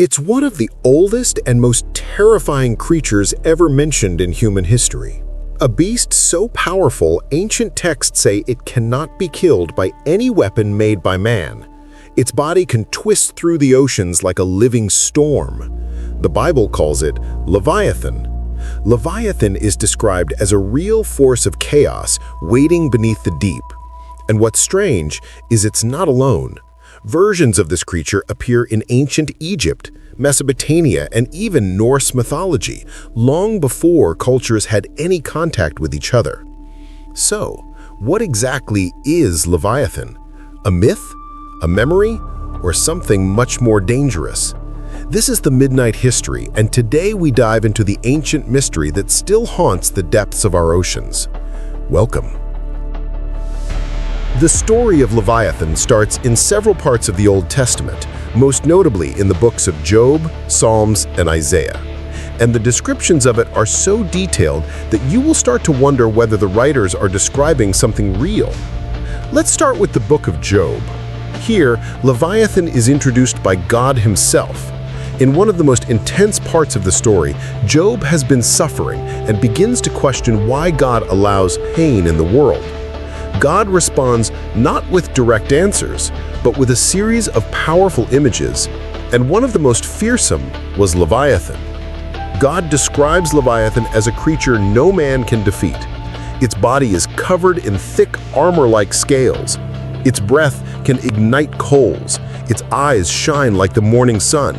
It's one of the oldest and most terrifying creatures ever mentioned in human history. A beast so powerful, ancient texts say it cannot be killed by any weapon made by man. Its body can twist through the oceans like a living storm. The Bible calls it Leviathan. Leviathan is described as a real force of chaos waiting beneath the deep. And what's strange is it's not alone. Versions of this creature appear in ancient Egypt, Mesopotamia, and even Norse mythology, long before cultures had any contact with each other. So, what exactly is Leviathan? A myth? A memory? Or something much more dangerous? This is the Midnight History, and today we dive into the ancient mystery that still haunts the depths of our oceans. Welcome. The story of Leviathan starts in several parts of the Old Testament, most notably in the books of Job, Psalms, and Isaiah. And the descriptions of it are so detailed that you will start to wonder whether the writers are describing something real. Let's start with the book of Job. Here, Leviathan is introduced by God himself. In one of the most intense parts of the story, Job has been suffering and begins to question why God allows pain in the world. God responds not with direct answers, but with a series of powerful images, and one of the most fearsome was Leviathan. God describes Leviathan as a creature no man can defeat. Its body is covered in thick armor-like scales. Its breath can ignite coals. Its eyes shine like the morning sun.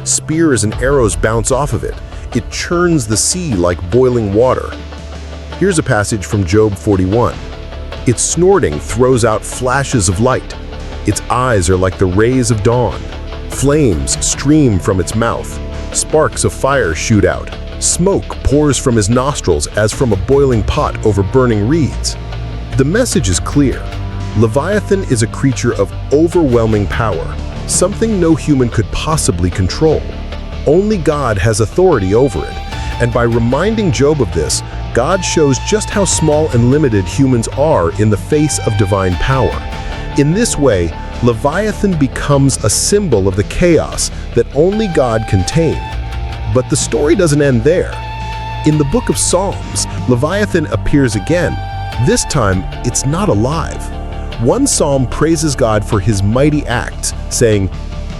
Spears and arrows bounce off of it. It churns the sea like boiling water. Here's a passage from Job 41. Its snorting throws out flashes of light. Its eyes are like the rays of dawn. Flames stream from its mouth. Sparks of fire shoot out. Smoke pours from his nostrils as from a boiling pot over burning reeds. The message is clear. Leviathan is a creature of overwhelming power, something no human could possibly control. Only God has authority over it, and by reminding Job of this, God shows just how small and limited humans are in the face of divine power. In this way, Leviathan becomes a symbol of the chaos that only God can tame. But the story doesn't end there. In the book of Psalms, Leviathan appears again. This time, it's not alive. One psalm praises God for his mighty acts, saying,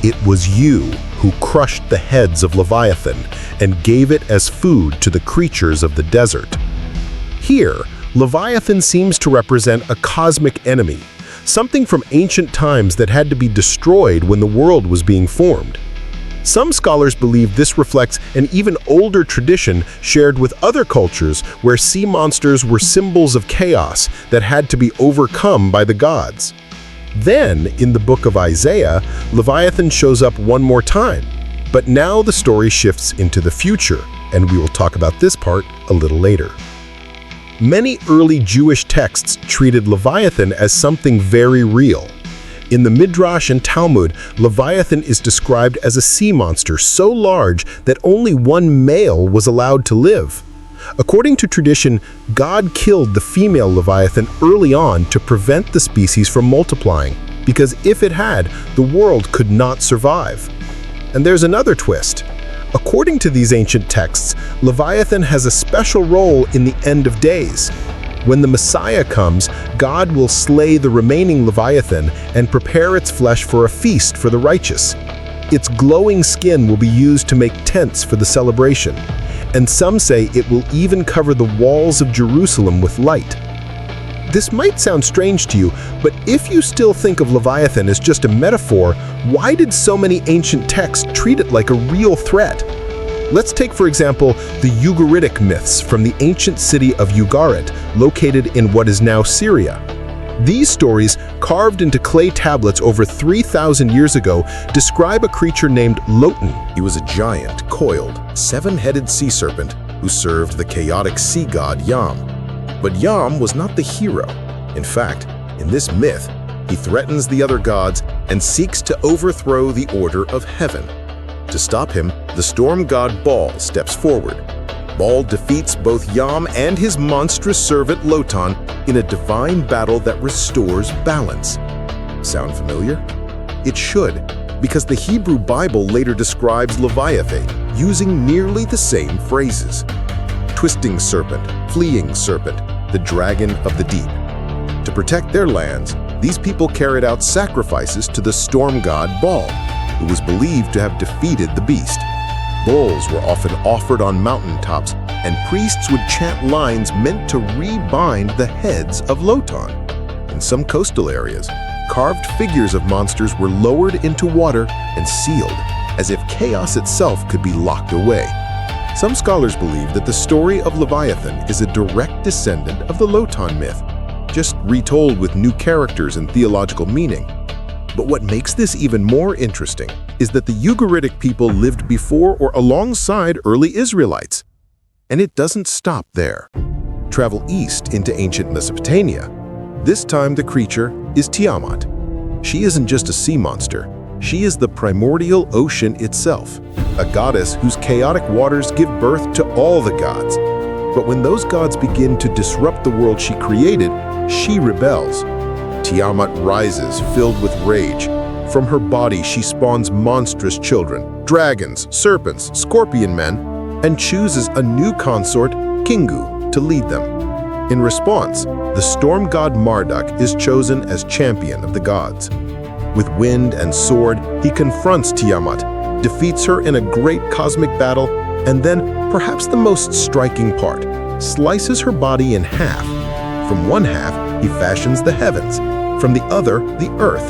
"It was you who crushed the heads of Leviathan and gave it as food to the creatures of the desert." Here, Leviathan seems to represent a cosmic enemy, something from ancient times that had to be destroyed when the world was being formed. Some scholars believe this reflects an even older tradition shared with other cultures where sea monsters were symbols of chaos that had to be overcome by the gods. Then, in the book of Isaiah, Leviathan shows up one more time. But now the story shifts into the future, and we will talk about this part a little later. Many early Jewish texts treated Leviathan as something very real. In the Midrash and Talmud, Leviathan is described as a sea monster so large that only one male was allowed to live. According to tradition, God killed the female Leviathan early on to prevent the species from multiplying, because if it had, the world could not survive. And there's another twist. According to these ancient texts, Leviathan has a special role in the end of days. When the Messiah comes, God will slay the remaining Leviathan and prepare its flesh for a feast for the righteous. Its glowing skin will be used to make tents for the celebration, and some say it will even cover the walls of Jerusalem with light. This might sound strange to you, but if you still think of Leviathan as just a metaphor, why did so many ancient texts treat it like a real threat? Let's take, for example, the Ugaritic myths from the ancient city of Ugarit, located in what is now Syria. These stories, carved into clay tablets over 3,000 years ago, describe a creature named Lotan. He was a giant, coiled, seven-headed sea serpent who served the chaotic sea god Yam. But Yam was not the hero. In fact, in this myth, he threatens the other gods and seeks to overthrow the order of heaven. To stop him, the storm god Baal steps forward. Baal defeats both Yam and his monstrous servant Lotan in a divine battle that restores balance. Sound familiar? It should. because the Hebrew Bible later describes Leviathan using nearly the same phrases. Twisting serpent, fleeing serpent, the dragon of the deep. To protect their lands, these people carried out sacrifices to the storm god Baal, who was believed to have defeated the beast. Bulls were often offered on mountaintops, and priests would chant lines meant to rebind the heads of Lotan. In some coastal areas, carved figures of monsters were lowered into water and sealed, as if chaos itself could be locked away. Some scholars believe that the story of Leviathan is a direct descendant of the Lotan myth, just retold with new characters and theological meaning. But what makes this even more interesting is that the Ugaritic people lived before or alongside early Israelites. And it doesn't stop there. Travel east into ancient Mesopotamia. This time the creature is Tiamat. She isn't just a sea monster. She is the primordial ocean itself, a goddess whose chaotic waters give birth to all the gods. But when those gods begin to disrupt the world she created, she rebels. Tiamat rises, filled with rage. From her body she spawns monstrous children, dragons, serpents, scorpion men, and chooses a new consort, Kingu, to lead them. In response, the storm god Marduk is chosen as champion of the gods. With wind and sword, he confronts Tiamat, defeats her in a great cosmic battle, and then, perhaps the most striking part, slices her body in half. From one half, he fashions the heavens, from the other, the earth.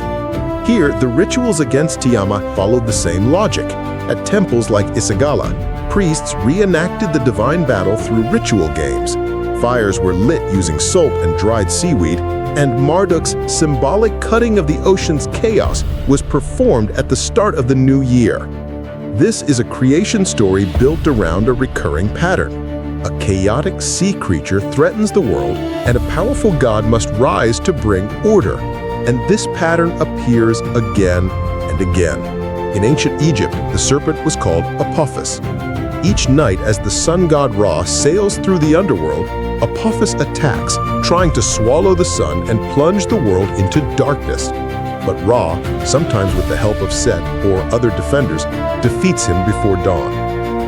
Here, the rituals against Tiamat followed the same logic. At temples like Isagala, priests reenacted the divine battle through ritual games. Fires were lit using salt and dried seaweed, and Marduk's symbolic cutting of the ocean's chaos was performed at the start of the new year. This is a creation story built around a recurring pattern. A chaotic sea creature threatens the world, and a powerful god must rise to bring order. And this pattern appears again and again. In ancient Egypt, the serpent was called Apophis. Each night, as the sun god Ra sails through the underworld, Apophis attacks, trying to swallow the sun and plunge the world into darkness. But Ra, sometimes with the help of Set or other defenders, defeats him before dawn.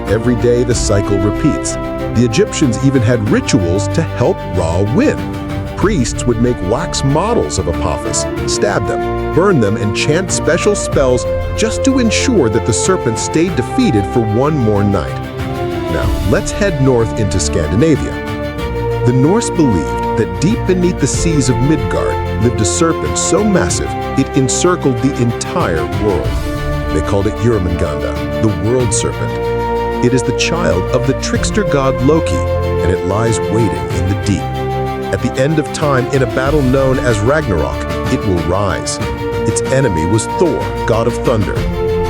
Every day the cycle repeats. The Egyptians even had rituals to help Ra win. Priests would make wax models of Apophis, stab them, burn them, and chant special spells just to ensure that the serpent stayed defeated for one more night. Now, let's head north into Scandinavia. The Norse believed that deep beneath the seas of Midgard lived a serpent so massive it encircled the entire world. They called it Jörmungandr, the world serpent. It is the child of the trickster god Loki, and it lies waiting in the deep. At the end of time, in a battle known as Ragnarok, it will rise. Its enemy was Thor, god of thunder.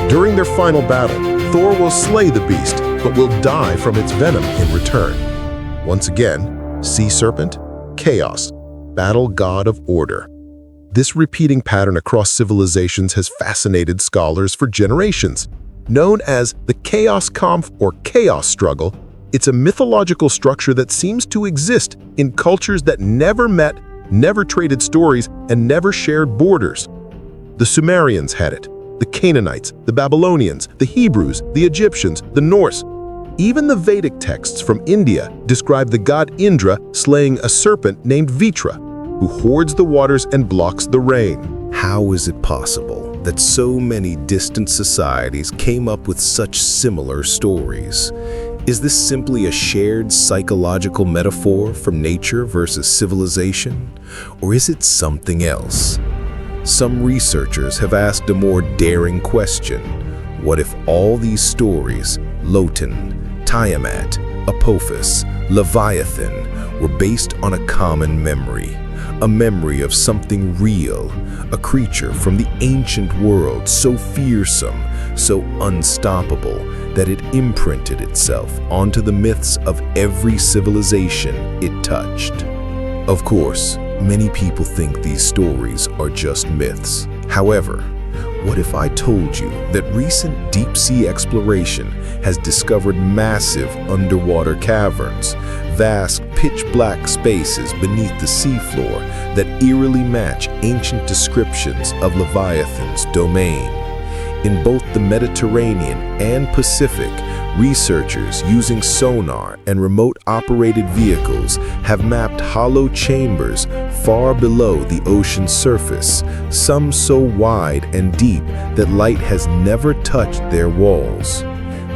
During their final battle, Thor will slay the beast, but will die from its venom in return. Once again, sea serpent, chaos, battle god of order. This repeating pattern across civilizations has fascinated scholars for generations. Known as the Chaos Kampf or chaos struggle, it's a mythological structure that seems to exist in cultures that never met, never traded stories, and never shared borders. The Sumerians had it, the Canaanites, the Babylonians, the Hebrews, the Egyptians, the Norse. Even the Vedic texts from India describe the god Indra slaying a serpent named Vitra, who hoards the waters and blocks the rain. How is it possible that so many distant societies came up with such similar stories? Is this simply a shared psychological metaphor from nature versus civilization? Or is it something else? Some researchers have asked a more daring question. What if all these stories, Lotan, Tiamat, Apophis, Leviathan, were based on a common memory? A memory of something real, a creature from the ancient world so fearsome, so unstoppable, that it imprinted itself onto the myths of every civilization it touched. Of course, many people think these stories are just myths. However, what if I told you that recent deep-sea exploration has discovered massive underwater caverns, vast pitch-black spaces beneath the seafloor that eerily match ancient descriptions of Leviathan's domain? In both the Mediterranean and Pacific, researchers using sonar and remote-operated vehicles have mapped hollow chambers far below the ocean's surface, some so wide and deep that light has never touched their walls.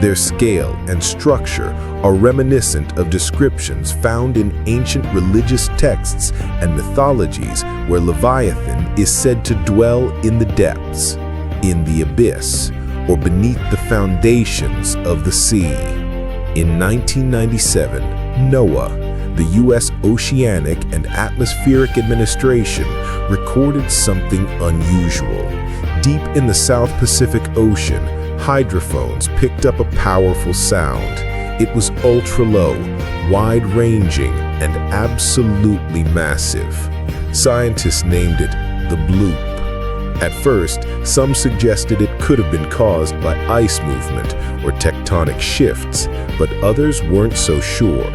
Their scale and structure are reminiscent of descriptions found in ancient religious texts and mythologies where Leviathan is said to dwell in the depths, in the abyss, or beneath the foundations of the sea. In 1997, NOAA, the U.S. Oceanic and Atmospheric Administration, recorded something unusual. Deep in the South Pacific Ocean, hydrophones picked up a powerful sound. It was ultra-low, wide-ranging, and absolutely massive. Scientists named it the bloop. At first, some suggested it could have been caused by ice movement or tectonic shifts, but others weren't so sure.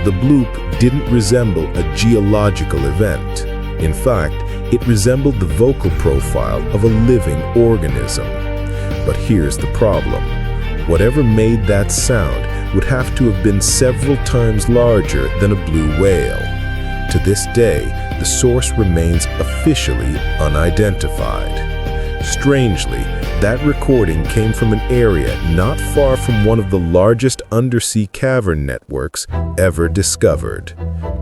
The bloop didn't resemble a geological event. In fact, it resembled the vocal profile of a living organism. But here's the problem. Whatever made that sound would have to have been several times larger than a blue whale. To this day, the source remains officially unidentified. Strangely, that recording came from an area not far from one of the largest undersea cavern networks ever discovered.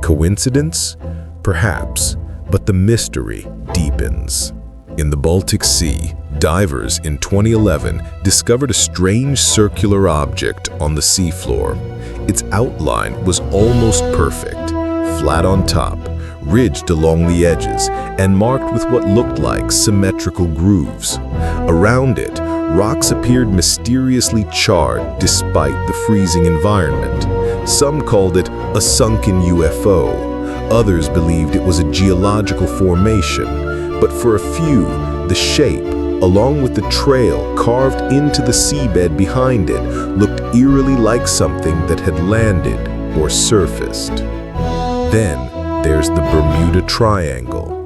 Coincidence? Perhaps, but the mystery deepens. In the Baltic Sea, divers in 2011 discovered a strange circular object on the seafloor. Its outline was almost perfect, flat on top, ridged along the edges, and marked with what looked like symmetrical grooves. Around it, rocks appeared mysteriously charred despite the freezing environment. Some called it a sunken UFO. Others believed it was a geological formation. But for a few, the shape, along with the trail carved into the seabed behind it, looked eerily like something that had landed or surfaced. Then there's the Bermuda Triangle.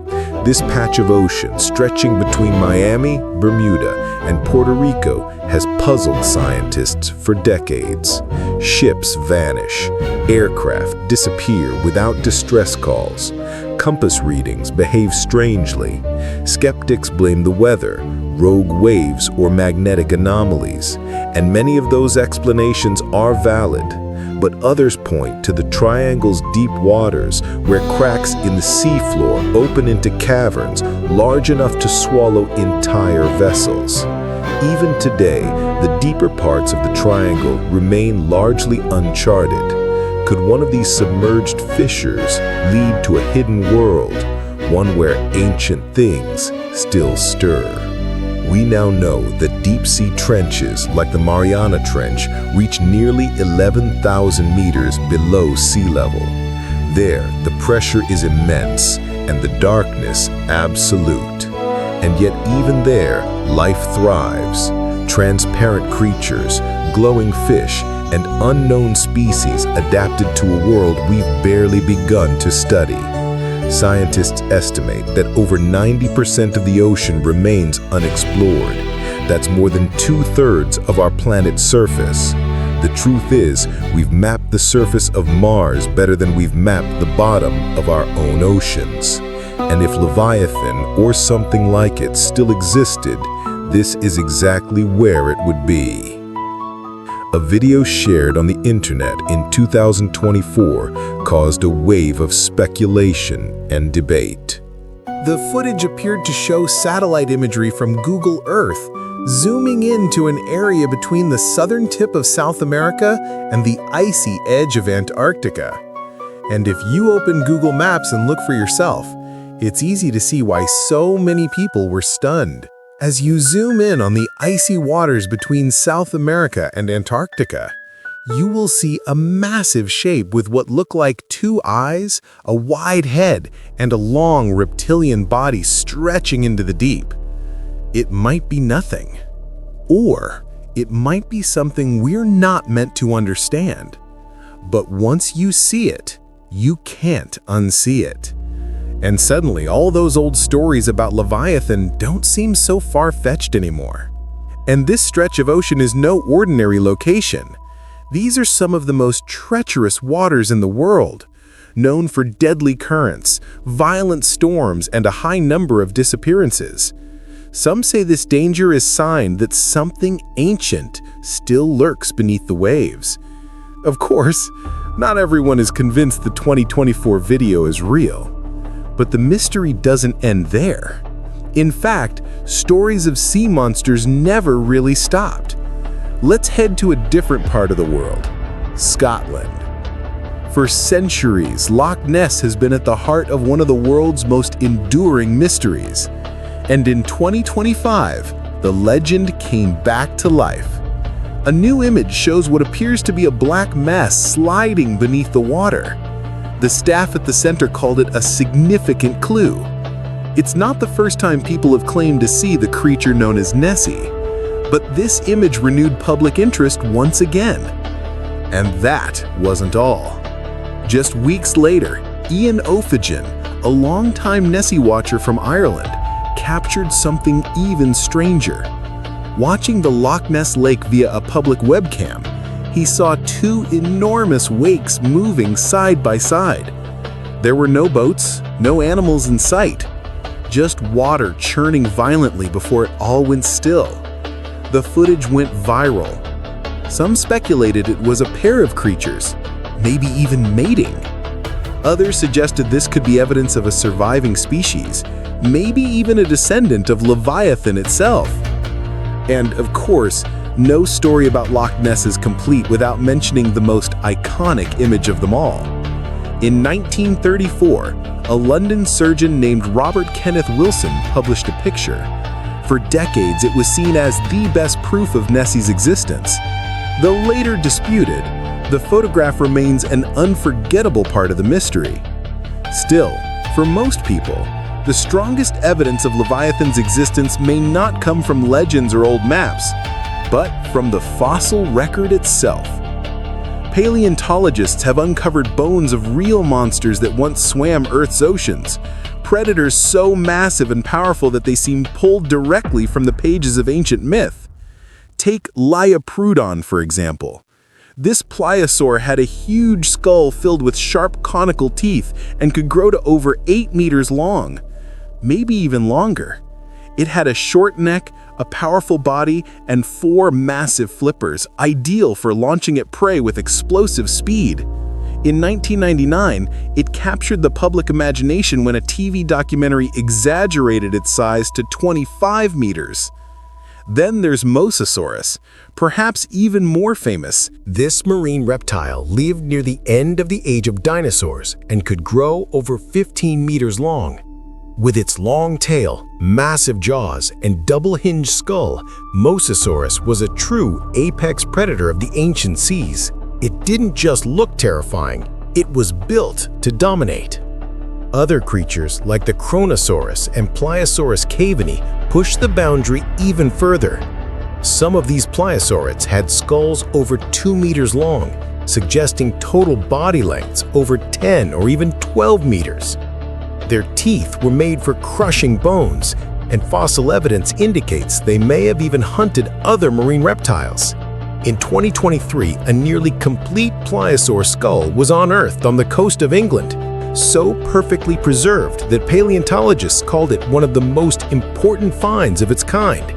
This patch of ocean stretching between Miami, Bermuda, and Puerto Rico has puzzled scientists for decades. Ships vanish, aircraft disappear without distress calls. Compass readings behave strangely. Skeptics blame the weather, rogue waves, or magnetic anomalies, and many of those explanations are valid. But others point to the triangle's deep waters, where cracks in the seafloor open into caverns large enough to swallow entire vessels. Even today, the deeper parts of the triangle remain largely uncharted. Could one of these submerged fissures lead to a hidden world, one where ancient things still stir? We now know that deep-sea trenches like the Mariana Trench reach nearly 11,000 meters below sea level. There, the pressure is immense and the darkness absolute. And yet even there, life thrives. Transparent creatures, glowing fish, and unknown species adapted to a world we've barely begun to study. Scientists estimate that over 90% of the ocean remains unexplored. That's more than 2/3 of our planet's surface. The truth is, we've mapped the surface of Mars better than we've mapped the bottom of our own oceans. And if Leviathan or something like it still existed, this is exactly where it would be. A video shared on the internet in 2024 caused a wave of speculation and debate. The footage appeared to show satellite imagery from Google Earth, zooming into an area between the southern tip of South America and the icy edge of Antarctica. And if you open Google Maps and look for yourself, it's easy to see why so many people were stunned. As you zoom in on the icy waters between South America and Antarctica, you will see a massive shape with what look like two eyes, a wide head, and a long reptilian body stretching into the deep. It might be nothing. Or it might be something we're not meant to understand. But once you see it, you can't unsee it. And suddenly, all those old stories about Leviathan don't seem so far-fetched anymore. And this stretch of ocean is no ordinary location. These are some of the most treacherous waters in the world, known for deadly currents, violent storms, and a high number of disappearances. Some say this danger is a sign that something ancient still lurks beneath the waves. Of course, not everyone is convinced the 2024 video is real. But the mystery doesn't end there. In fact, stories of sea monsters never really stopped. Let's head to a different part of the world, Scotland. For centuries, Loch Ness has been at the heart of one of the world's most enduring mysteries. And in 2025, the legend came back to life. A new image shows what appears to be a black mass sliding beneath the water. The staff at the center called it a significant clue. It's not the first time people have claimed to see the creature known as Nessie, but this image renewed public interest once again. And that wasn't all. Just weeks later, Ian O'Fagan, a longtime Nessie watcher from Ireland, captured something even stranger. Watching the Loch Ness Lake via a public webcam, he saw two enormous wakes moving side by side. There were no boats, no animals in sight, just water churning violently before it all went still. The footage went viral. Some speculated it was a pair of creatures, maybe even mating. Others suggested this could be evidence of a surviving species, maybe even a descendant of Leviathan itself. And of course, no story about Loch Ness is complete without mentioning the most iconic image of them all. In 1934, a London surgeon named Robert Kenneth Wilson published a picture. For decades, it was seen as the best proof of Nessie's existence. Though later disputed, the photograph remains an unforgettable part of the mystery. Still, for most people, the strongest evidence of Leviathan's existence may not come from legends or old maps, but from the fossil record itself. Paleontologists have uncovered bones of real monsters that once swam Earth's oceans, predators so massive and powerful that they seem pulled directly from the pages of ancient myth. Take Liaprudon, for example. This pliosaur had a huge skull filled with sharp conical teeth and could grow to over 8 meters long, maybe even longer. It had a short neck, a powerful body, and 4 massive flippers, ideal for launching at prey with explosive speed. In 1999, it captured the public imagination when a TV documentary exaggerated its size to 25 meters. Then there's Mosasaurus, perhaps even more famous. This marine reptile lived near the end of the age of dinosaurs and could grow over 15 meters long. With its long tail, massive jaws, and double-hinged skull, Mosasaurus was a true apex predator of the ancient seas. It didn't just look terrifying, it was built to dominate. Other creatures like the Kronosaurus and Pliosaurus caveni pushed the boundary even further. Some of these pliosaurids had skulls over 2 meters long, suggesting total body lengths over 10 or even 12 meters. Their teeth were made for crushing bones, and fossil evidence indicates they may have even hunted other marine reptiles. In 2023, a nearly complete pliosaur skull was unearthed on the coast of England, so perfectly preserved that paleontologists called it one of the most important finds of its kind.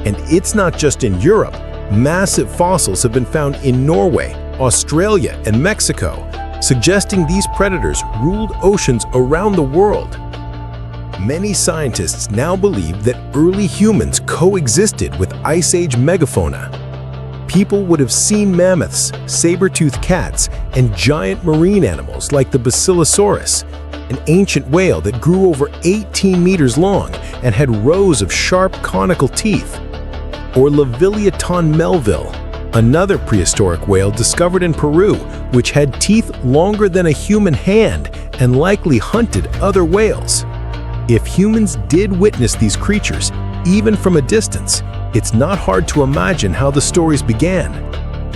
And it's not just in Europe. Massive fossils have been found in Norway, Australia, and Mexico, suggesting these predators ruled oceans around the world. Many scientists now believe that early humans coexisted with Ice Age megafauna. People would have seen mammoths, saber-toothed cats, and giant marine animals like the Basilosaurus, an ancient whale that grew over 18 meters long and had rows of sharp conical teeth. Or Leviathan melville, another prehistoric whale discovered in Peru, which had teeth longer than a human hand and likely hunted other whales. If humans did witness these creatures, even from a distance, it's not hard to imagine how the stories began.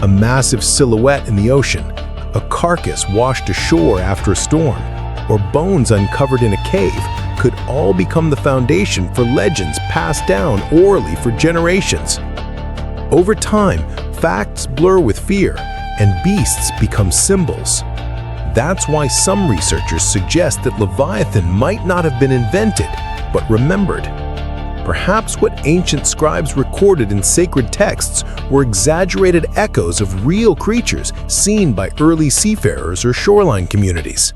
A massive silhouette in the ocean, a carcass washed ashore after a storm, or bones uncovered in a cave could all become the foundation for legends passed down orally for generations. Over time, facts blur with fear, and beasts become symbols. That's why some researchers suggest that Leviathan might not have been invented, but remembered. Perhaps what ancient scribes recorded in sacred texts were exaggerated echoes of real creatures seen by early seafarers or shoreline communities.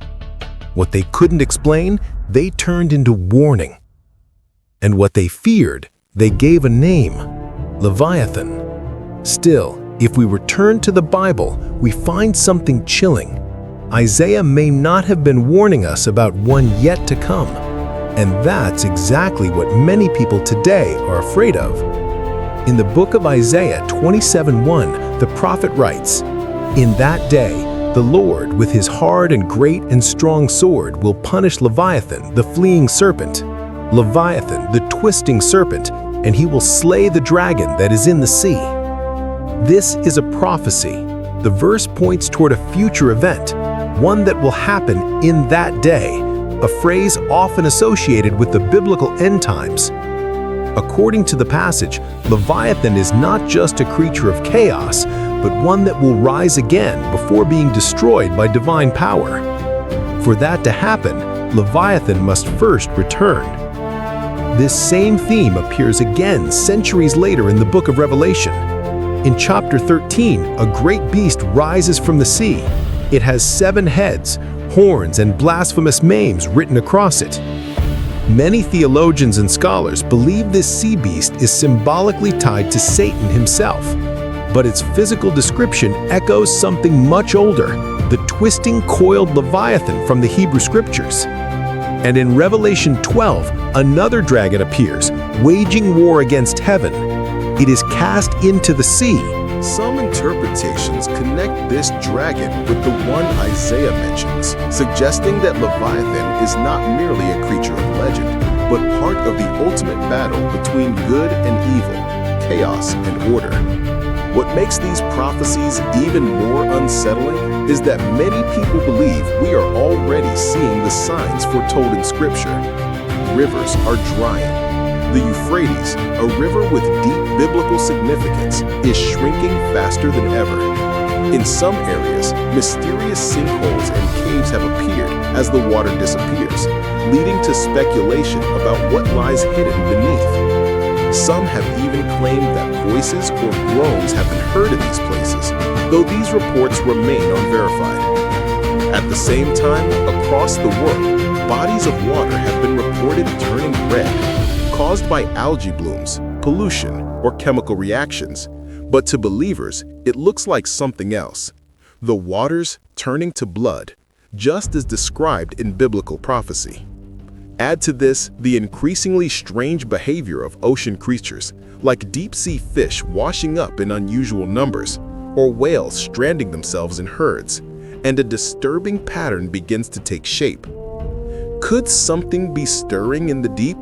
What they couldn't explain, they turned into warning. And what they feared, they gave a name: Leviathan. Still, if we return to the Bible, we find something chilling. Isaiah may not have been warning us about one yet to come. And that's exactly what many people today are afraid of. In the book of Isaiah 27:1, the prophet writes, "In that day, the Lord, with his hard and great and strong sword, will punish Leviathan, the fleeing serpent, Leviathan, the twisting serpent, and he will slay the dragon that is in the sea." This is a prophecy. The verse points toward a future event, one that will happen in that day, a phrase often associated with the biblical end times. According to the passage, Leviathan is not just a creature of chaos, but one that will rise again before being destroyed by divine power. For that to happen, Leviathan must first return. This same theme appears again centuries later in the book of Revelation. In chapter 13, a great beast rises from the sea. It has 7 heads, horns, and blasphemous names written across it. Many theologians and scholars believe this sea beast is symbolically tied to Satan himself, but its physical description echoes something much older, the twisting, coiled Leviathan from the Hebrew Scriptures. And in Revelation 12, another dragon appears, waging war against heaven. It is cast into the sea. Some interpretations connect this dragon with the one Isaiah mentions, suggesting that Leviathan is not merely a creature of legend, but part of the ultimate battle between good and evil, chaos and order. What makes these prophecies even more unsettling is that many people believe we are already seeing the signs foretold in Scripture. Rivers are drying. The Euphrates, a river with deep biblical significance, is shrinking faster than ever. In some areas, mysterious sinkholes and caves have appeared as the water disappears, leading to speculation about what lies hidden beneath. Some have even claimed that voices or groans have been heard in these places, though these reports remain unverified. At the same time, across the world, bodies of water have been reported turning red, caused by algae blooms, pollution, or chemical reactions. But to believers, it looks like something else. The waters turning to blood, just as described in biblical prophecy. Add to this the increasingly strange behavior of ocean creatures, like deep-sea fish washing up in unusual numbers, or whales stranding themselves in herds, and a disturbing pattern begins to take shape. Could something be stirring in the deep?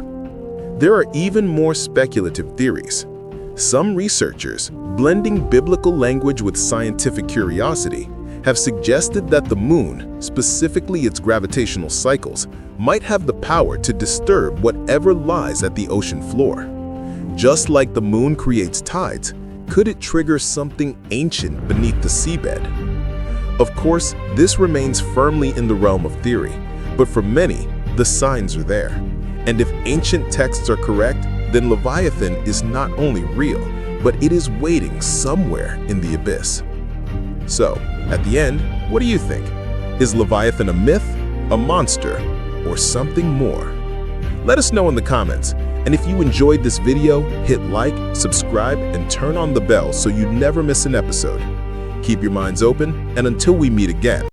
There are even more speculative theories. Some researchers, blending biblical language with scientific curiosity, have suggested that the moon, specifically its gravitational cycles, might have the power to disturb whatever lies at the ocean floor. Just like the moon creates tides, could it trigger something ancient beneath the seabed? Of course, this remains firmly in the realm of theory, but for many, the signs are there. And if ancient texts are correct, then Leviathan is not only real, but it is waiting somewhere in the abyss. So, at the end, what do you think? Is Leviathan a myth, a monster, or something more? Let us know in the comments. And if you enjoyed this video, hit like, subscribe, and turn on the bell so you never miss an episode. Keep your minds open, and until we meet again.